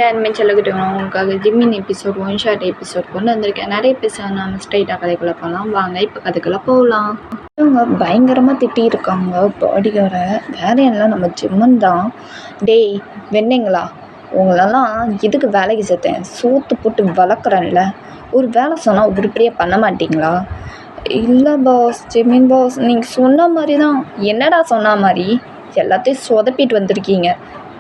யாருமே சொல்லக்கிட்டோம் உங்களுக்காக ஜிம்மின் episode one short episode கொண்டு வந்திருக்கேன். நிறைய பேச நம்ம ஸ்ட்ரைட்டாக கதைக்குள்ளே போகலாம். வாங்க இப்போ கதைக்குள்ளே போகலாம். இவங்க பயங்கரமாக திட்டியிருக்காங்க பாடிகாரை. வேற எல்லாம் நம்ம ஜிம்மன் தான். டேய் வெண்ணீங்களா, உங்களெல்லாம் எதுக்கு வேலைக்கு சேர்த்தேன்? சோத்து போட்டு வளர்க்குறேன்ல, ஒரு வேலை சொன்னால் உருப்படியாக பண்ண மாட்டிங்களா? இல்லை பாஸ், ஜிம்மின் பாஸ், நீங்கள் சொன்ன மாதிரி தான். என்னடா சொன்ன மாதிரி? எல்லாத்தையும் சொதப்பிட்டு வந்திருக்கீங்க.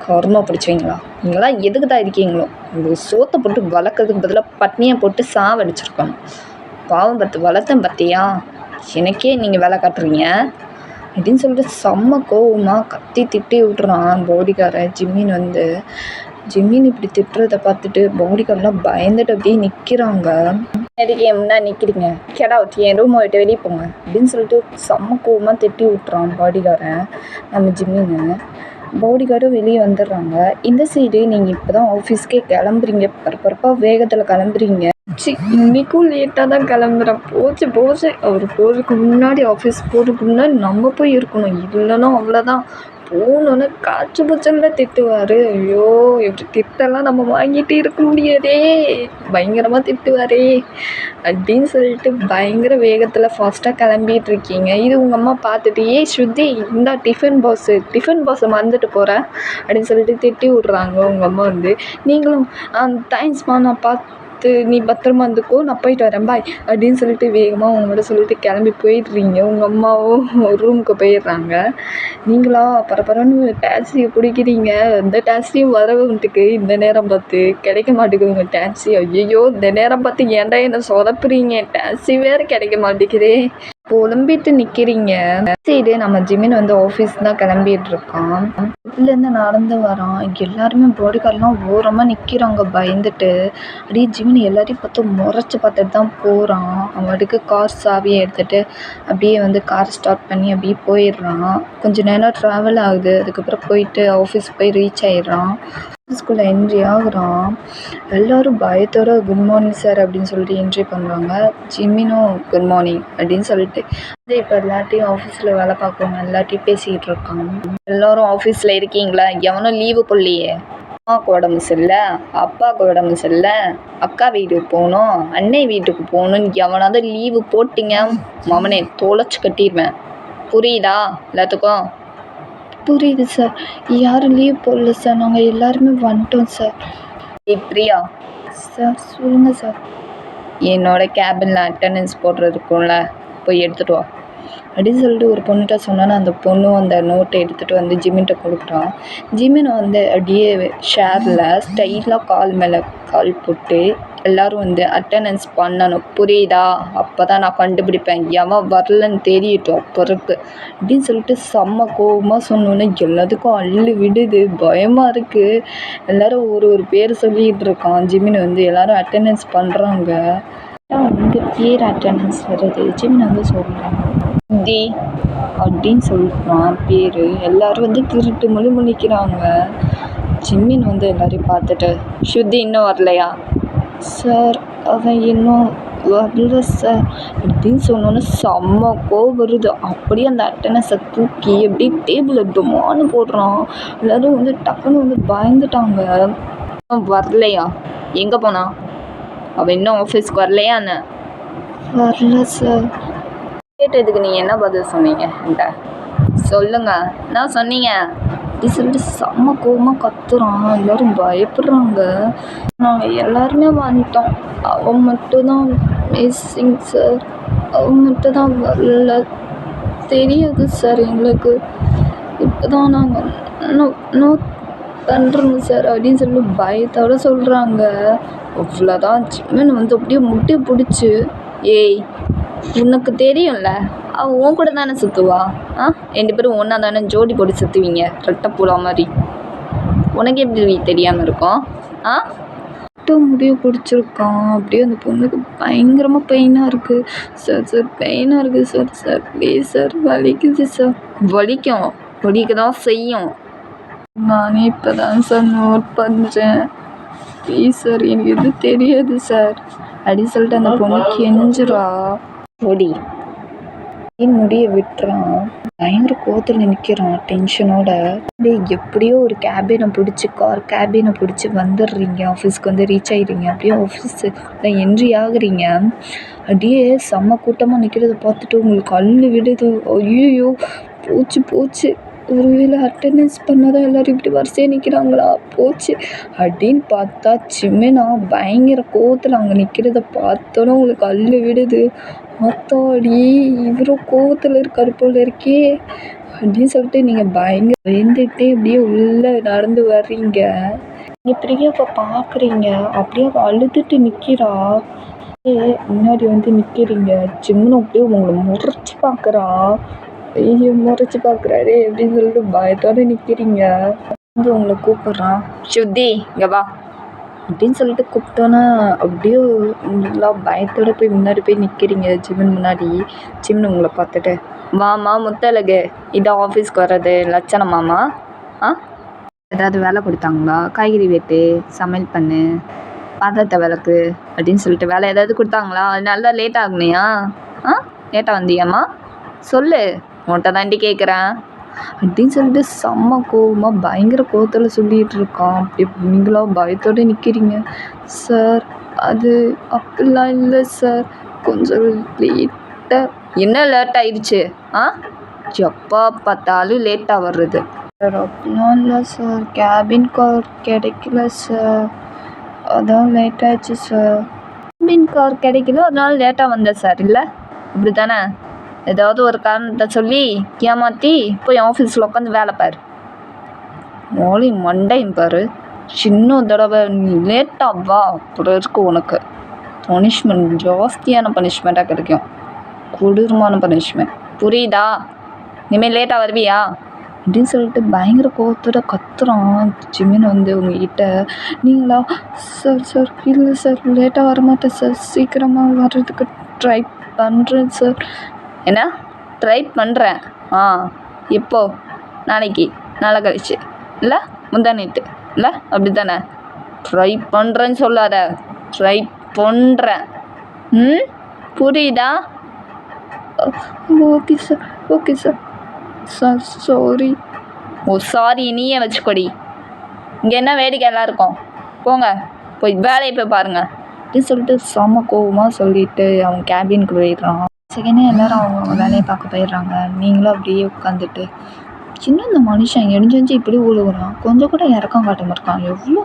கருமா பிடிச்சவங்களா நீங்களாம் எதுக்கு தான் இருக்கீங்களோ? உங்களுக்கு சோத்தை போட்டு வளர்க்குறதுக்கு பதிலாக பட்னியை போட்டு சாவடிச்சிருக்கணும். பாவம் பார்த்து வளர்த்தேன் பார்த்தியா, எனக்கே நீங்கள் வேலை காட்டுறீங்க அப்படின்னு சொல்லிட்டு செம்ம கோவமாக கத்தி திட்டி விட்டுறான் பாடிகாரை. ஜிம்மின் இப்படி திட்டுறதை பார்த்துட்டு பாடிகாரெலாம் பயந்துட்டு அப்படியே நிற்கிறாங்க. எதுக்கு என்ன நிற்கிறீங்க? கேடா வச்சு என் ரூமை விட்டு வெளியே போங்க அப்படின்னு சொல்லிட்டு செம்ம கோவமாக திட்டி விட்டுறான் பாடிகாரை நம்ம ஜிம்மின்னு. பாடிகார்டும் வெளியே வந்துடுறாங்க. இந்த சைடு நீங்கள் இப்போ தான் ஆஃபீஸ்க்கே கிளம்புறீங்க, பரபரப்பாக வேகத்தில் கிளம்புறீங்க. இன்றைக்கும் லேட்டாக தான் கிளம்புறேன். போச்சு அவர் போகிறதுக்கு முன்னாடி, ஆஃபீஸ் போகிறதுக்கு முன்னாடி நம்ம போய் இருக்கணும். இல்லைன்னா அவ்வளோதான். போனோன்னே காய்ச்சி பூச்சலில் திட்டுவார். ஐயோ, இப்படி திட்டெல்லாம் நம்ம வாங்கிட்டு இருக்க முடியாதே, பயங்கரமாக திட்டுவாரே அப்படின்னு சொல்லிட்டு பயங்கர வேகத்தில் ஃபாஸ்ட்டாக கிளம்பிட்டு இருக்கீங்க. இது உங்கள் அம்மா பார்த்துட்டு, ஸ்ருதி இந்தா டிஃபன் பாக்ஸை மறந்துட்டு போகிறேன் அப்படின்னு சொல்லிட்டு திட்டி விட்றாங்க. உங்கள் அம்மா நீங்களும் தேங்க்ஸ்மா, நான் நீ பத்திரமா இருந்துக்கோ, நான் போயிட்டு வரேன், பாய் அப்படின்னு சொல்லிட்டு வேகமாக உங்களோட சொல்லிட்டு கிளம்பி போயிடுறீங்க. உங்கள் அம்மாவும் ரூமுக்கு போயிடுறாங்க. நீங்களா பரபரன்னு டாக்ஸியை பிடிக்கிறீங்க. இந்த டாக்ஸியும் வரவன்ட்டுக்கு இந்த நேரம் பார்த்து கிடைக்க மாட்டேங்குது உங்கள் டாக்ஸி. ஐயோ, இந்த நேரம் பார்த்து ஏன்டா என்ன சொதப்புறீங்க? டாக்ஸி வேறு கிடைக்க மாட்டேங்குதே, புலம்பிட்டு நிற்கிறீங்க. சரி, நம்ம ஜிம்மின் ஆஃபீஸ் தான் கிளம்பிட்டு இருக்கான். இதுலேருந்து நடந்து வரான். எல்லாருமே பாடிகார்லாம் ஓரமாக நிற்கிறாங்க பயந்துட்டு. அப்படியே ஜிம்மின் எல்லாரையும் பார்த்து முறைச்சி பார்த்துட்டு தான் போகிறான். அவனுக்கு கார் சாவியை எடுத்துகிட்டு அப்படியே கார் ஸ்டார்ட் பண்ணி அப்படியே போயிடுறான். கொஞ்சம் நேரம் ட்ராவல் ஆகுது. அதுக்கப்புறம் போயிட்டு ஆஃபீஸ் போய் ரீச் ஆகிடுறான். ஆஃபீஸ்குள்ளே என்ட்ரி ஆகுறான். எல்லோரும் பயத்தோட குட் மார்னிங் சார் அப்படின்னு சொல்லிட்டு என்ட்ரி பண்ணுவாங்க. ஜிம்மினும் குட் மார்னிங் அப்படின்னு சொல்லிட்டு இப்போ எல்லாத்தையும் ஆஃபீஸில் வேலை பார்க்குறவங்க எல்லாத்தையும் பேசிக்கிட்டு இருக்காங்க. எல்லோரும் ஆஃபீஸில் இருக்கீங்களா? எவனும் லீவு போடலையே. அம்மாவுக்கு உடம்பு சரியில்லை, அப்பாவுக்கு உடம்பு சரியில்லை, அக்கா வீட்டுக்கு போகணும், அன்னை வீட்டுக்கு போகணுன்னு எவனாவது லீவு போட்டிங்க மவனே தொலைச்சி கட்டிடுவேன். புரியுதா எல்லாத்துக்கும்? புரியுது சார், யாரும் லீவ் போடல சார், நாங்கள் எல்லாருமே வந்துட்டோம் சார். பிரியா சார், சொல்லுங்கள் சார். என்னோட கேபினில் அட்டண்டன்ஸ் போடுறதுக்குள்ள போய் எடுத்துகிட்டு வா அப்படின்னு சொல்லிட்டு ஒரு பொண்ணுகிட்ட சொன்னோன்னா அந்த பொண்ணும் அந்த நோட்டை எடுத்துகிட்டு ஜிம்மின்கிட்ட கொடுக்குறான். ஜிம்மின் அப்படியே ஷேரில் ஸ்டைலாக கால் மேலே கால் போட்டு எல்லோரும் அட்டண்டன்ஸ் பண்ணணும், புரியுதா? அப்போ தான் நான் கண்டுபிடிப்பேன், எவன் வரலன்னு தெரியட்டும் பிறகு அப்படின்னு சொல்லிட்டு செம்ம கோபமாக சொன்னோன்னே எல்லாத்துக்கும் அள்ளு விடுது, பயமாக இருக்குது. எல்லோரும் ஒரு பேர் சொல்லிகிட்டு இருக்கான். ஜிம்மின் எல்லோரும் அட்டண்டன்ஸ் பண்ணுறாங்க. பேர் அட்டண்டன்ஸ் வருது. ஜிம்மின் சொல்கிறாங்க தி அப்படின்னு சொல்கிறான் பேர். எல்லோரும் திருட்டு மொழி முழிக்கிறாங்க. ஜிம்மின் எல்லாரையும் பார்த்துட்டு, ஸ்ருதி இன்னும் வரலையா சார்? அவன் இன்னும் வரல சார் அப்படின்னு சொன்னோன்னே செம்ம கோவம் வருது. அப்படியே அந்த அட்டண்டன்ஸை தூக்கி அப்படியே டேபிளில் டொமான்னு போடுறான். எல்லோரும் டக்குன்னு பயந்துட்டாங்க. வரலையா? எங்கே போனா? அவன் இன்னும் ஆஃபீஸ்க்கு வரலையா? என்ன வரல சார். கேட்டதுக்கு நீங்கள் என்ன பதில் சொன்னீங்க? என்கிட்ட சொல்லுங்க, என்ன சொன்னீங்க அப்படி சொல்லிட்டு செம்ம கோவமாக கத்துறான். எல்லோரும் பயப்படுறாங்க. நாங்கள் எல்லாருமே வந்துட்டோம், அவன் மட்டும்தான் மிஸ்ஸிங் சார். அவன் மட்டும் தான் வரல. தெரியாது சார் எங்களுக்கு, இப்போ தான் நாங்கள் நோட் பண்ணுறோங்க சார் அப்படின்னு சொல்லி பயத்தோடு சொல்கிறாங்க. அவ்வளோதான். ஜிம்மின் அப்படியே முட்டி பிடிச்சி, ஏய் உனக்கு தெரியும்ல அவன் உன் கூட தானே சுற்றுவா? ரெண்டு பேரும் ஒன்றா தானே ஜோடி போட்டு சுற்றுவீங்க, ரெட்டை பூலா மாதிரி. உனக்கு எப்படி தெரியாமல் இருக்கும்? முடிவு பிடிச்சிருக்கான். அப்படியே அந்த பொண்ணுக்கு பயங்கரமாக பெயினாக இருக்குது. சார் பெயினாக இருக்குது சார் ப்ளீஸ் சார், வலிக்குது சார். வலிக்க தான் செய்யும். நானே இப்போ தான் சார் நோட் பண்ணுறேன், ப்ளீஸ் சார், எனக்கு எதுவும் தெரியாது சார் அப்படின்னு சொல்லிட்டு அந்த பொண்ணு கெஞ்சுறா. ஓடி முடிய விட்டுறான். பயங்கர கோவத்தில் நிற்கிறான் டென்ஷனோட. டேய் எப்படியோ ஒரு கார் கேபினை பிடிச்சி வந்துடுறீங்க, ஆஃபீஸ்க்கு வந்து ரீச் ஆகிடுறீங்க. அப்படியே ஆஃபீஸில் என்ட்ரி ஆகுறீங்க. அப்படியே செம்ம கூட்டமாக நிற்கிறத பார்த்துட்டு உங்களுக்கு அள்ளு விடுது. ஐயோ போச்சு போச்சு, ஒருவேளை அட்டெண்டன்ஸ் பண்ணாதான் எல்லோரும் இப்படி வரிசையாக நிற்கிறாங்களா, போச்சு அப்படின்னு பார்த்தா சிம்னா பயங்கர கோவத்தில் அங்கே நிற்கிறத பார்த்தோன்னே உங்களுக்கு அள்ளு விடுது. ஆத்தாடி இவரும் கோவத்தில் இருக்காரு போல இருக்கே அப்படின்னு சொல்லிட்டு நீங்கள் பயங்கர பயந்துகிட்டே அப்படியே உள்ளே நடந்து வர்றீங்க. நீங்கள் பிரியாவை பார்க்குறீங்க, அப்படியே அவள் அழுதுட்டு நிற்கிறா. முன்னாடி வந்து நிற்கிறீங்க. சிம்னு அப்படியே உங்களை முறைச்சி பார்க்குறா. ஐயோ முறைச்சி பார்க்குறாரு அப்படின்னு சொல்லிட்டு பயத்தோடு நிற்கிறீங்க. வந்து உங்களை கூப்பிட்றான், ஸ்ருதி இங்கே வா அப்படின்னு சொல்லிட்டு கூப்பிட்டோன்னா அப்படியே நல்லா பயத்தோடு போய் முன்னாடி போய் நிற்கிறீங்க ஜிம்னு முன்னாடி. ஜிம்னு உங்களை பார்த்துட்டு, வாமா முத்தழகு, இதான் ஆஃபீஸ்க்கு வர்றது லட்சணமாமா? ஏதாவது வேலை கொடுத்தாங்களா? காய்கறி வெட்டு, சமையல் பண்ணு, பாத்திரத்தை விளக்கு அப்படின்னு சொல்லிட்டு வேலை ஏதாவது கொடுத்தாங்களா? நல்லா லேட் ஆகுனையா? லேட்டாக வந்தியாம்மா? சொல்லு, உன்கிட்ட தாண்டி கேட்குறேன் அப்படின்னு சொல்லிட்டு செம்ம கோவமாக பயங்கர கோவத்தில் சொல்லிகிட்டு இருக்கான். அப்படி நீங்களா பயத்தோடு நிற்கிறீங்க. சார் அது அப்படிலாம் இல்லை சார், கொஞ்சம் லேட்டாக. என்ன லேட் ஆயிடுச்சு? எப்போ பார்த்தாலும் லேட்டாக வர்றது. சார் அப்படிலாம் இல்லை சார், கேபின் கார் கிடைக்கல சார், அதான் லேட் ஆயிடுச்சு சார். கேபின் கார் கிடைக்கல அதனால லேட்டாக வந்தேன் சார். இல்லை இப்படி தானே? ஏதாவது ஒரு காரணத்தை சொல்லி ஏமாற்றி போய் ஆஃபீஸில் உட்காந்து வேலை பாரு. மோலி மண்டையும் பாரு, சின்ன தடவை நீ லேட்டாக வா, அப்புறம் இருக்கும் உனக்கு பனிஷ்மெண்ட், ஜாஸ்தியான பனிஷ்மெண்ட்டாக கிடைக்கும், கொடூரமான பனிஷ்மெண்ட். புரியுதா? இனிமேல் லேட்டாக வருவியா அப்படின்னு சொல்லிட்டு பயங்கர கோவத்தோட கத்துறான் ஜிமின் வந்து உங்ககிட்ட. நீங்களா? சார் இல்லை சார், லேட்டாக வரமாட்டேன் சார், சீக்கிரமாக வர்றதுக்கு ட்ரை பண்ணுறேன் சார். என்ன ட்ரை பண்ணுறேன்? எப்போ? நாளைக்கு, நாளை கழிச்சு, இல்லை முந்தா நேற்று, இல்லை அப்படி தானே? ட்ரை பண்ணுறேன்னு சொல்லாத, ட்ரை பண்ணுறேன். புரியுதா? Okay sir, okay sir. Sir sorry. Sorry நீயே வச்சுக்கொடி. இங்கே என்ன வேடிக்கை எல்லாருக்கும்? போங்க போய் வேலையை போய் பாருங்கள் அப்படின்னு சொல்லிட்டு செம கோவமாக சொல்லிவிட்டு அவன் கேபினுக்கு போயிடுறான். செகண்டே எல்லோரும் அவங்க வேலையை பார்க்க போயிடுறாங்க. நீங்களும் அப்படியே உட்காந்துட்டு, சின்ன இந்த மனுஷன் எரிஞ்சு இப்படி ஊழுகுறான், கொஞ்சம் கூட இறக்கம் காட்ட மாட்டான். எவ்வளோ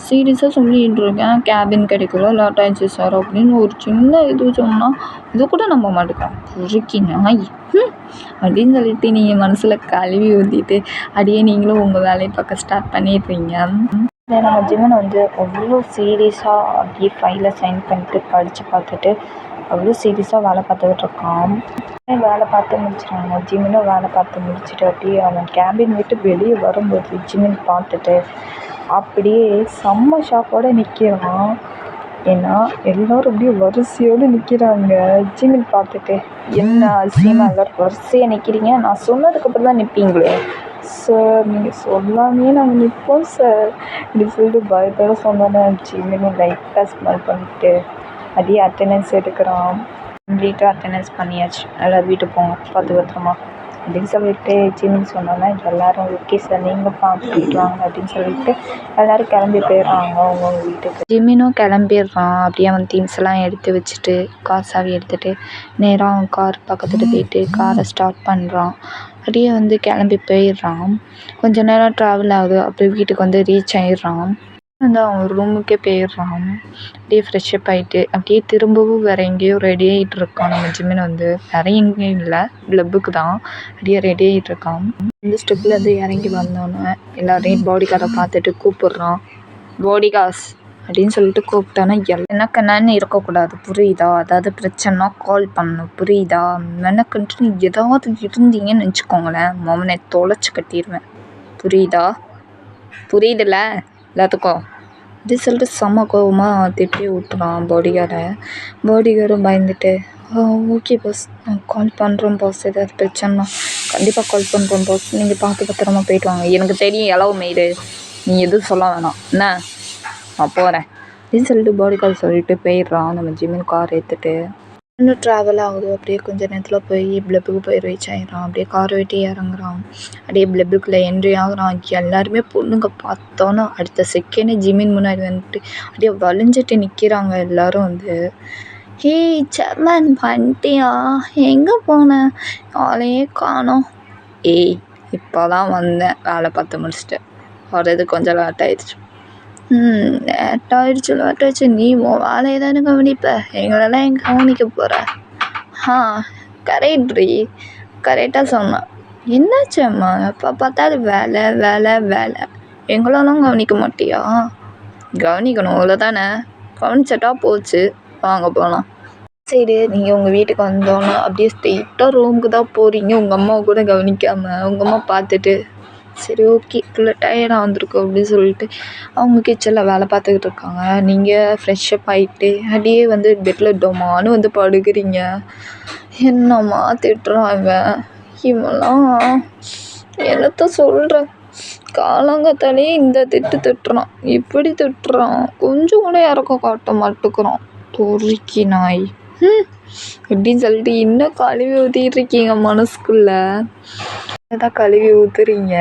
சீரியஸாக சொல்லிகிட்டு இருக்கேன், கேபின் கிடைக்கல, லேட் ஆயிடுச்சு சார் அப்படின்னு ஒரு சின்ன இது சொன்னால் இது கூட நம்ப மாட்டேங்கிறான். பொறுக்கி நாய் அப்படின்னு சொல்லிட்டு நீங்கள் மனசில் கழுவி ஊற்றிட்டு அப்படியே நீங்களும் உங்கள் வேலையை பார்க்க ஸ்டார்ட் பண்ணிடுறீங்க. நம்ம ஜிம்மனை வந்து அவ்வளோ சீரியஸாக அப்படியே ஃபைலை சைன் பண்ணிட்டு படித்து பார்த்துட்டு அவ்வளோ சீரியஸாக வேலை பார்த்துக்கிட்டு இருக்கான். வேலை பார்த்து முடிச்சிட்டாங்க. ஜிம்மினும் வேலை பார்த்து முடிச்சுட்டு அப்படியே அவன் கேபின் விட்டு வெளியே வரும்போது ஜிம்மின் பார்த்துட்டு அப்படியே செம்ம ஷாக்கோடு நிற்கிறான். ஏன்னா எல்லோரும் அப்படியே வரிசையோடு நிற்கிறாங்க. ஜிம்மின் பார்த்துட்டு, என்ன அதிசயமாக எல்லோரும் வரிசையாக நிற்கிறீங்க, நான் சொன்னதுக்கப்புறம் தான் நிற்பீங்களே சார், நீங்கள் சொல்லாமே நாங்கள் நிற்போம் சார் இப்படி சொல்லிட்டு பயத்தோடு சொன்னோன்னே ஜிம்மினும் லைட்டாக ஸ்மெல் பண்ணிட்டு அப்படியே அட்டெண்டன்ஸ் எடுக்கிறான். கம்ப்ளீட்டாக அட்டெண்டன்ஸ் பண்ணியாச்சு, எல்லோரும் வீட்டுக்கு போங்க, பார்த்து பத்திரமா அப்படின்னு சொல்லிட்டு ஜிம்மின்னு சொன்னோன்னா எல்லோரும் ஓகே சார் நீங்கள் பார்த்துட்டு வாங்க அப்படின்னு சொல்லிட்டு எல்லோரும் கிளம்பி போயிடுறாங்க அவங்கவுங்க வீட்டுக்கு. ஜிம்மினும் கிளம்பிடுறான். அப்படியே அவன் திங்ஸ் எல்லாம் எடுத்து வச்சுட்டு கார் சாவி எடுத்துகிட்டு நேராக அவன் கார் பக்கத்தில் போயிட்டு காரை ஸ்டார்ட் பண்ணுறான். அப்படியே வந்து கிளம்பி போயிடுறான். கொஞ்ச நேரம் ட்ராவல் ஆகுது, அப்படியே வீட்டுக்கு வந்து ரீச் ஆகிடுறான். வந்து அவன் ரூமுக்கே போயிடுறான். அப்படியே ஃப்ரெஷ்ஷப் ஆகிட்டு அப்படியே திரும்பவும் வேறு எங்கேயோ ரெடி ஆகிட்டு இருக்கான். நம்ம ஜிம்மின் வந்து வேற எங்கேயும் இல்லை, கிளப்புக்கு தான் அப்படியே ரெடி ஆகிட்டு இருக்கான். இந்த ஸ்டெப்லேருந்து இறங்கி வந்தோன்னே எல்லாரையும் பாடி கார்டை பார்த்துட்டு கூப்பிட்றான். பாடி கார்ஸ் அப்படின்னு சொல்லிட்டு கூப்பிட்டோன்னா எனக்கு என்னன்னு இருக்கக்கூடாது, புரியுதா? அதாவது பிரச்சனைனா கால் பண்ணணும், புரியுதா? எனக்குன்ட்டு ஏதாவது இருந்தீங்கன்னு நினச்சிக்கோங்களேன், மவனை தொலைச்சி கட்டிடுவேன், புரியுதா? புரியுதுல்ல எல்லாத்துக்கும் அப்படி சொல்லிட்டு செம்ம கோவமாக திட்டி விட்டுறான் பாடிகார்டை. பாடிகார்டும் பயந்துட்டு, ஓகே பாஸ், நான் கால் பண்ணுறோம் பாஸ், ஏதாவது பிரச்சனைனா கண்டிப்பாக கால் பண்ணுறோம் பாஸ், நீங்கள் பார்த்து பத்திரமா போயிட்டு வாங்க, எனக்கு தெரியும் எலவு மெய்டு, நீ எதுவும் சொல்ல வேணாம் என்ன, நான் போகிறேன் அப்படின்னு சொல்லிட்டு பாடிகார்டு சொல்லிட்டு போயிடுறான். நம்ம ஜிம்மின் கார் எடுத்துகிட்டு இன்னும் ட்ராவல் ஆகுது. அப்படியே கொஞ்ச நேரத்தில் போய் ப்ளப்புக்கு போய் ரீச் ஆகிடுறான். அப்படியே காரை விட்டு இறங்குறான். அப்படியே ப்ளப்புக்குள்ளே என்ட்ரி ஆகுறான். எல்லாருமே பொண்ணுங்க பார்த்தோன்னா அடுத்த செகண்டே ஜிமின் முன்னாடி வந்துட்டு அப்படியே வலிஞ்சிட்டு நிற்கிறாங்க எல்லோரும் வந்து. ஏய் செம்மன் வந்துட்டியா, எங்கே போனேன், ஆளையே காணோம். ஏய் இப்போ தான் வந்தேன், வேலை பார்த்து முடிச்சுட்டு வர்றது கொஞ்சம் லேட் ஆயிடுச்சு. லேட்டாகிடுச்சு. நீ உன் வேலையை தானே கவனிப்ப, எங்களெல்லாம் எங்கே கவனிக்க போகிற? கரெக்ட்ரி, கரெக்டாக சொன்னான். என்னாச்சம்மா, எப்போ பார்த்தாலும் வேலை வேலை வேலை, எங்களெல்லாம் கவனிக்க மாட்டியா? கவனிக்கணும் அவ்வளோதானே, கவனிச்சட்டா போச்சு, வாங்க போகலாம். சரி, நீங்கள் உங்கள் வீட்டுக்கு வந்தோன்னே அப்படியே ஸ்ட்ரெயிட்டாக ரூமுக்கு தான் போகிறீங்க. உங்கள் அம்மாவை கூட கவனிக்காமல் உங்கள் அம்மா பார்த்துட்டு சரி ஓகே ஃபுல்லாக டயர்டாக வந்திருக்கோம் அப்படின்னு சொல்லிட்டு அவங்க கிச்சனில் வேலை பார்த்துக்கிட்டு இருக்காங்க. நீங்கள் ஃப்ரெஷ்ஷப் ஆகிட்டு அப்படியே வந்து பெட்டில் டொமான்னு வந்து படுக்கிறீங்க. என்னம்மா திட்டுறான் இவெல்லாம், என்னத்த சொல்கிறேன், காலங்கத்தாலே இந்த திட்டுறான், இப்படி திட்டுறான், கொஞ்சம் கூட இறக்கம் காட்ட மாட்டுக்கிறான், பொறுக்கி நாய் அப்படின்னு சொல்லிட்டு இன்னும் கழுவி ஊற்றிட்டு இருக்கீங்க மனசுக்குள்ள. தான் கழுவி ஊற்றுறீங்க.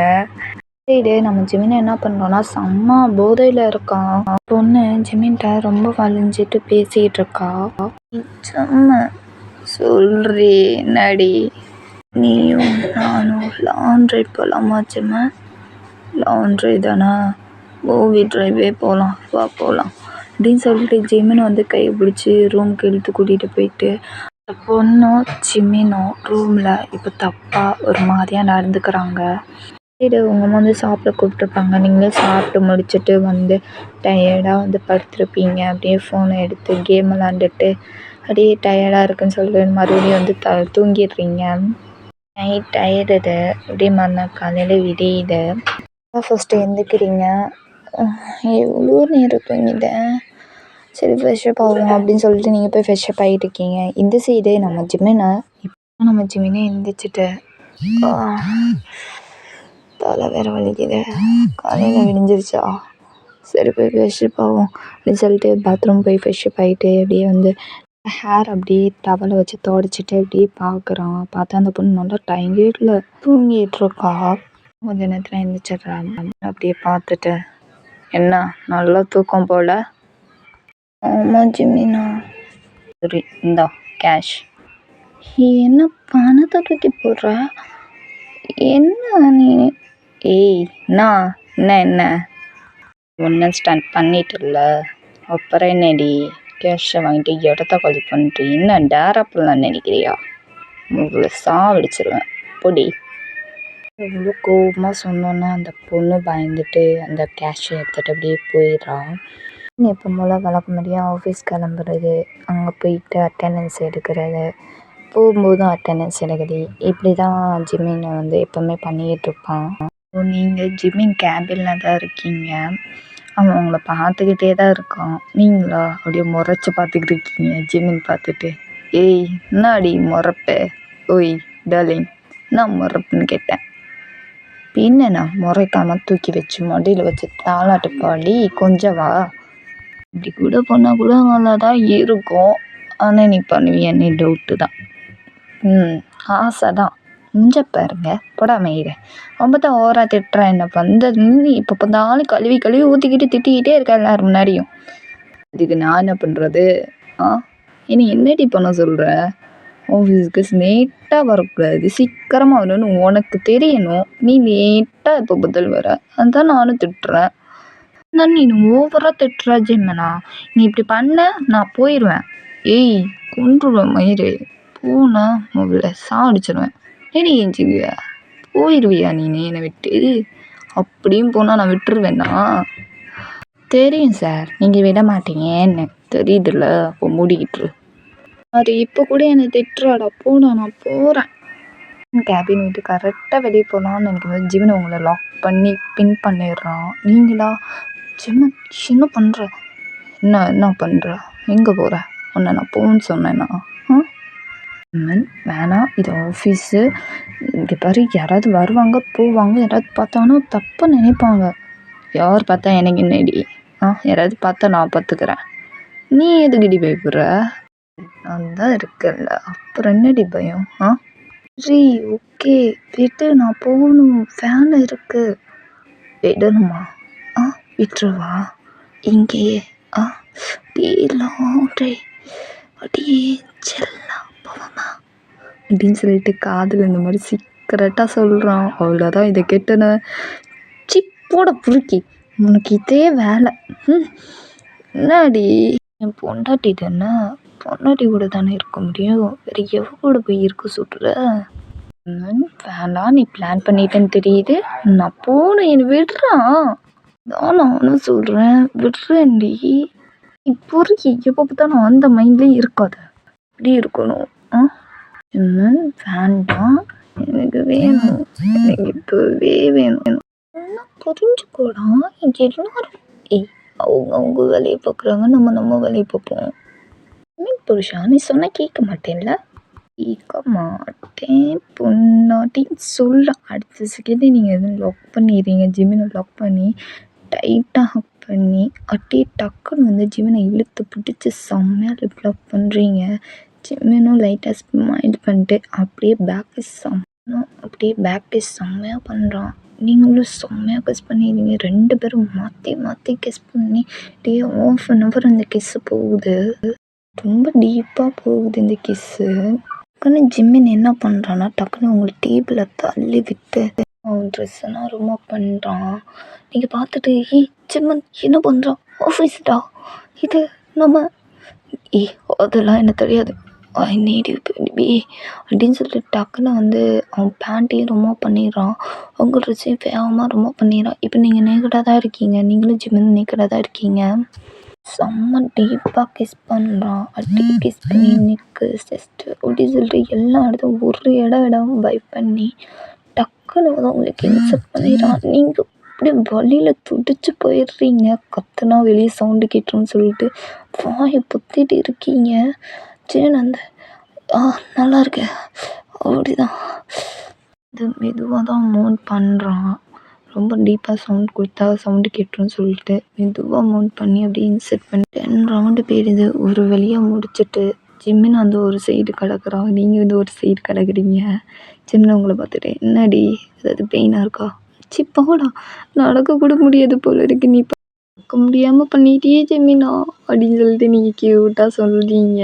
சரி, நம்ம ஜிமினை என்ன பண்ணுறோன்னா செம்ம போதையில் இருக்கான். பொண்ணு ஜிமின்கிட்ட ரொம்ப வலிஞ்சிட்டு பேசிகிட்டு இருக்கா. செம்ம சொல்றி நடி, நீயும் நானும் லாண்ட்ரி போகலாமா ஜிம்மை? லாண்ட்ரி தானே, மூவி ட்ரைவே போகலாம், வா போகலாம் அப்படின்னு சொல்லிட்டு ஜிமினை வந்து கையை பிடிச்சி ரூமுக்கு இழுத்து கூட்டிகிட்டு போயிட்டு பொண்ணும் ஜிமினும் ரூமில் இப்போ தப்பாக ஒரு மாதிரியாக நடந்துக்கிறாங்க. சரி, உங்கள் அம்மா வந்து சாப்பிட கூப்பிட்ருப்பாங்க. நீங்களே சாப்பிட்டு முடிச்சுட்டு வந்து டயர்டாக வந்து படுத்துருப்பீங்க. அப்படியே ஃபோனை எடுத்து கேம் விளாண்டுட்டு அப்படியே டயர்டாக இருக்குன்னு சொல்லிட்டு மறுபடியும் வந்து தூங்கிடுறீங்க. நைட் டயர்டு, அப்படியே மறுநாள் காலையில் விடியுது. ஃபஸ்ட்டு எழுந்திரிக்கிறீங்க. எவ்வளோ நேரம் தூங்கிட்டேன், சரி ஃப்ரெஷ்ஷப் ஆகும் அப்படின்னு சொல்லிட்டு நீங்கள் போய் ஃப்ரெஷ்ஷப் ஆகிட்டு இருக்கீங்க. இந்த சைடு நம்ம ஜிமினை எழுந்திரிச்சிட்டு தலை வேறு வலிக்குது, காலையில் விடிஞ்சிருச்சா, சரி போய் ஃப்ரெஷ்ஷப் ஆகும் அப்படின்னு சொல்லிட்டு பாத்ரூம் போய் ஃப்ரெஷ்ஷப் ஆகிட்டு அப்படியே வந்து ஹேர் அப்படியே டவலை வச்சு துடைச்சிட்டு அப்படியே பார்க்குறான். பார்த்தா அந்த பொண்ணு நல்லா டயர்டில் தூங்கிட்டுருக்கா. கொஞ்ச நேரத்தில் எழுந்திரிச்சிட்றான். அப்படியே பார்த்துட்டு, என்ன நல்லா தூக்கம் போல்? ஆமாம் ஜிமினா. சரி இந்தா கேஷ். என்ன பணத்தை தூக்கி போடுற, என்ன நீ? ஏய் என்ன ஒன்று ஸ்டாண்ட் பண்ணிட்டுல, அப்புறம் என்னடி கேஷை வாங்கிட்டு இடத்த காலி பண்ணிட்டு என்ன டேரப்லாம் நினைக்கிறியா? உங்களை சாவடிச்சிருவேன் பொடி. இவ்வளோ கோபமாக சொன்னோன்னே அந்த பொண்ணு பயந்துட்டு அந்த கேஷை எடுத்துகிட்டு அப்படியே போயிடுறான். எப்போ போல் வழக்கம்படியாக ஆஃபீஸ் கிளம்புறது, அங்கே போயிட்டு அட்டெண்டன்ஸ் எடுக்கிறது, போகும்போதும் அட்டெண்டன்ஸ் எடுக்குது, இப்படி தான் ஜிமினை வந்து எப்போவுமே பண்ணிக்கிட்டுருப்பான். நீங்கள் ஜிமின் கேபினில் தான் இருக்கீங்க. அவன் உங்களை பார்த்துக்கிட்டே தான் இருக்கான். நீங்களா அப்படியே முறைச்சி பார்த்துக்கிட்டு இருக்கீங்க ஜிமின் பார்த்துட்டு. ஏய் என்னாடி முறைப்ப? ஓய் டார்லிங், நான் முறைப்புன்னு கேட்டேன். பின்னா முறைக்காமல் தூக்கி வச்சு மடியில் வச்சு தாளாட்டு பாடி கொஞ்சவா இப்படி கூட பண்ணால் கூட நல்லா தான் இருக்கும். ஆனால் நீ பண்ணுவியன்னு டவுட்டு தான். ஆசை தான். முஞ்ச பாருங்க போடாமையிட, ரொம்ப தான் ஓவராக திட்டுறேன். என்ன பண்ணுறது, இப்போ பார்த்தாலும் கழுவி ஊற்றிக்கிட்டு திட்டிக்கிட்டே இருக்கேன் எல்லாரும் முன்னாடியும். அதுக்கு நான் என்ன பண்ணுறது? இனி என்னடி பண்ண சொல்கிற? ஆஃபீஸுக்கு லேட்டாக வரக்கூடாது, சீக்கிரமாக வரணும்னு உனக்கு தெரியணும். நீ லேட்டாக இப்போ பதில் வர, அதுதான் நானும் திட்டுறேன். நான் நீ ஓவராக திட்டுற ஜிம்மனா, நீ இப்படி பண்ண நான் போயிடுவேன். ஏய் கொன்றுவேன் மயிறு, போனா முதல்ல சாடிச்சிடுவேன். ஏடி எஞ்சிக்குவ, போயிடுவியா நீ என்னை விட்டு? அப்படியும் போனால் நான் விட்டுருவேண்ணா? தெரியும் சார், நீங்கள் விட மாட்டீங்கன்னு தெரியுதுல்ல, அப்போ மூடிக்கிட்டு. அது இப்போ கூட என்னை திட்டுறாடா, போனா நான் போகிறேன். கேபின் விட்டு கரெக்டாக வெளியே போகலான்னு நினைக்கும்போது ஜிமின் உங்களை லாக் பண்ணி பின் பண்ணிடுறான். நீங்களா ஜிம்மன் என்ன பண்ணுற, என்ன பண்ணுற, எங்கே போகிற, உன்னை நான் போன்னு சொன்னேன்னா? ஜிம்மன் வேணாம், இது ஆஃபீஸு, இங்கே பாரு யாராவது வருவாங்க போவாங்க, யாராவது பார்த்தாங்கன்னா தப்பாக நினைப்பாங்க. யார் பார்த்தா எனக்கு என்னடி? யாராவது பார்த்தா நான் பார்த்துக்கிறேன், நீ எதுக்கிடி பயப்படுற? அதான் இருக்குல்ல. அப்புறம் என்னடி பயம்? சரி, ஓகே. விடு, நான் போகணும். ஃபேன் இருக்கு. விடணுமா? விட்டுருவா? இங்கேயே? டீ அடியே செல்லம் போவமா அப்படின்னு சொல்லிட்டு காதில் இந்த மாதிரி சீக்கிரட்டாக சொல்கிறான். அவ்வளோதான். இதை கேட்டேன்னு சிப்போட புருக்கி, உனக்கு இதே வேலை. என்னடி என் பொண்டாட்டி தானே, பொண்டாட்டி கூட தானே இருக்க முடியும், வேறு எவ கூட போய் இருக்க சுட்டுற? வேண்டாம், நீ பிளான் பண்ணிட்டேன்னு தெரியுது. நான் போனேன், என்னை விடுறான். தான் நானும் சொல்கிறேன், விடுறேன்டி. நீ புரிக்கி, எப்போ பார்த்தாலும் அந்த மைண்ட்லேயே இருக்காத. இப்படி இருக்கணும். வேண்டாம், எனக்கு வேணும், எனக்கு இப்போவே வேணும். புரிஞ்சுக்கூடா. எல்லாரும் அவங்க வேலையை பார்க்குறாங்க, நம்ம வேலையை பார்ப்போம். புருஷா, நீ சொன்னால் கேட்க மாட்டேன்ல? கேட்க மாட்டேன் பொண்ணாட்டின்னு சொல்ல அடுத்த செகண்டே நீங்கள் எதுவும் லாக் பண்ணிடுறீங்க. ஜிமினை லாக் பண்ணி டைட்டாக ஹக் பண்ணி அப்படியே டக்குன்னு வந்து ஜிமினை இழுத்து பிடிச்சி செம்மையாக லிப் லாக் பண்ணுறீங்க. ஜிமினும் லைட்டாக ஸ்மைல் பண்ணிட்டு அப்படியே பேக் பீஸ் செம்மையாக பண்ணுறான். நீங்களும் செம்மையாக கிஸ் பண்ணிடுறீங்க. 2 பேரும் மாற்றி கிஸ் பண்ணி அப்படியே 1/2 அந்த கிஸ்ஸு போகுது. ரொம்ப டீப்பாக போகுது இந்த கிஸ்ஸு. டக்குன்னு ஜிமின் என்ன பண்ணுறான்னா, டக்குன்னு உங்களுக்கு டேபிளில் தள்ளி விட்டு அவன் ட்ரெஸ்ஸெல்லாம் ரிமூவ் பண்ணுறான். நீங்கள் பார்த்துட்டு, ஜிம்மன் என்ன பண்ணுறான்? ஆஃபீஸ்டா இது, நம்ம அதெல்லாம் எனக்கு தெரியாது, ஐ நீட் யூ பேபி அப்படின்னு சொல்லிட்டு டக்குன்னு வந்து அவன் பேண்ட்டையும் ரிமூவ் பண்ணிடுறான். அவங்க ட்ரெஸ்ஸையும் வேகமாக ரிமூவ் பண்ணிடுறான். இப்போ நீங்கள் நேக்கடாக தான் இருக்கீங்க, நீங்களும் ஜிம்மன் நேக்கடாக தான் இருக்கீங்க. செம்ம டீப்பாக கிஸ் பண்ணுறான். அப்படி கிஸ் பண்ணி நெக்கு செஸ்ட்டு அப்படி சொல்லிட்டு எல்லா இடத்தையும் ஒரு இடம் பை பண்ணி டக்குன்னு வந்து உங்களுக்கு இன்செப்ட் பண்ணிடுறான். நீங்கள் அப்படியே வழியில் துடிச்சு போயிடுறீங்க. கத்துனா வெளியே சவுண்டு கேட்டுருன்னு சொல்லிட்டு வாயை பொத்திட்டு இருக்கீங்க. சரி, அந்த நல்லா இருக்கு அப்படிதான். இது மெதுவாக தான் மவுண்ட் பண்ணுறான். ரொம்ப டீப்பாக சவுண்ட் கொடுத்தா சவுண்டு கேட்டுருன்னு சொல்லிட்டு மெதுவாக மவுண்ட் பண்ணி அப்படியே இன்செர்ட் பண்ணி 10 ரவுண்டு போயிடுது. ஒரு வழியாக முடிச்சுட்டு ஜிம்மின் அந்த ஒரு சைடு கிடக்குறான், நீங்கள் வந்து ஒரு சைடு கிடக்குறீங்க. ஜிம்மின் உங்களை பார்த்துட்டு, என்னடி அதாவது பெயினாக இருக்கா? போடா, நடக்கக்கூட முடியாது போல இருக்கு, நீ பார்க்க முடியாமல் பண்ணிட்டியே ஜிம்மினா அப்படின்னு சொல்லிட்டு நீங்கள் க்யூட்டாக சொல்கிறீங்க.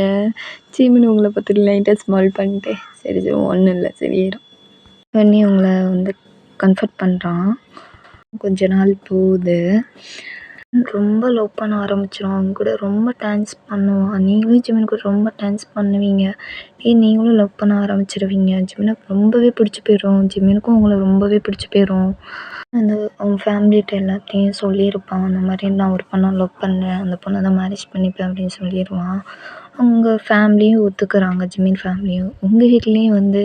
ஜிம்மின் உங்களை பார்த்துட்டு லைட்டாக ஸ்மால் பண்ணிட்டு, சரி ஒன்றும் இல்லை சரியாயிடும் பண்ணி உங்களை வந்து கம்ஃபர்ட் பண்ணுறான். கொஞ்ச நாள் போகுது. ரொம்ப லவ் பண்ண ஆரம்பிச்சிடும். அவங்க கூட ரொம்ப டான்ஸ் பண்ணுவான். நீங்களும் ஜிமின் கூட ரொம்ப டான்ஸ் பண்ணுவீங்க. நீங்களும் லவ் பண்ண ஆரம்பிச்சிடுவீங்க. ஜிமினுக்கு ரொம்பவே பிடிச்சி போயிடும். ஜிமினுக்கும் உங்களை ரொம்பவே பிடிச்சி போயிடும். அந்த அவங்க ஃபேமிலிகிட்ட எல்லாத்தையும் சொல்லியிருப்பான். அந்த மாதிரி நான் ஒரு பொண்ணை லவ் பண்ணுறேன், அந்த பொண்ணை தான் மேரேஜ் பண்ணிப்பேன் அப்படின்னு சொல்லிடுவான். அவங்க ஃபேமிலியும் ஒத்துக்கிறாங்க, ஜிமின் ஃபேமிலியும். உங்கள் வீட்லேயும் வந்து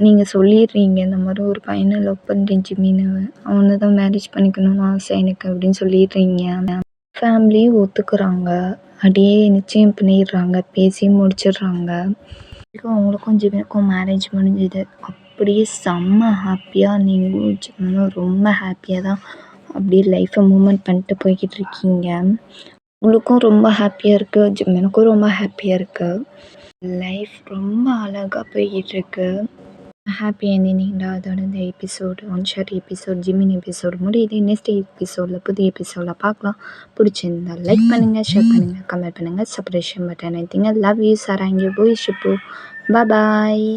நீங்கள் சொல்லிடுறீங்க, இந்த மாதிரி ஒரு பையனை லவ் பண்ணுறேன் ஜிமின்னு, அவனை தான் மேரேஜ் பண்ணிக்கணும்னு ஆசை எனக்கு அப்படின்னு சொல்லிடுறீங்க. ஃபேமிலியும் ஒத்துக்கிறாங்க. அப்படியே நிச்சயம் பண்ணிடுறாங்க, பேசி முடிச்சிடுறாங்க. அவங்களுக்கும் ஜிமினுக்கும் மேரேஜ் முடிஞ்சுது. அப்படியே செம்ம ஹாப்பியாக நீங்களும் ஜிமினும் ரொம்ப ஹாப்பியாக தான் அப்படியே லைஃப்பை மூமெண்ட் பண்ணிட்டு போய்கிட்டு இருக்கீங்க. உங்களுக்கும் ரொம்ப ஹாப்பியாக இருக்குது, ஜிமினுக்கும் ரொம்ப ஹாப்பியாக இருக்குது. லைஃப் ரொம்ப அழகாக போய்கிட்டுருக்கு. ஹாப்பி என்டிங்டா அதோட இந்த episode one shot episode Jimin episode முடியுது. நெக்ஸ்ட் எபிசோடில் புதிய எபிசோடில் பார்க்கலாம். பிடிச்சிருந்தா லைக் பண்ணுங்கள், ஷேர் பண்ணுங்கள், கமெண்ட் பண்ணுங்கள், சப்ஸ்கிரிப்ஷன் பட்டன் ஐத்திங்க. லவ் யூ சார், அங்கே போய் ஷிப்பு. பாய்.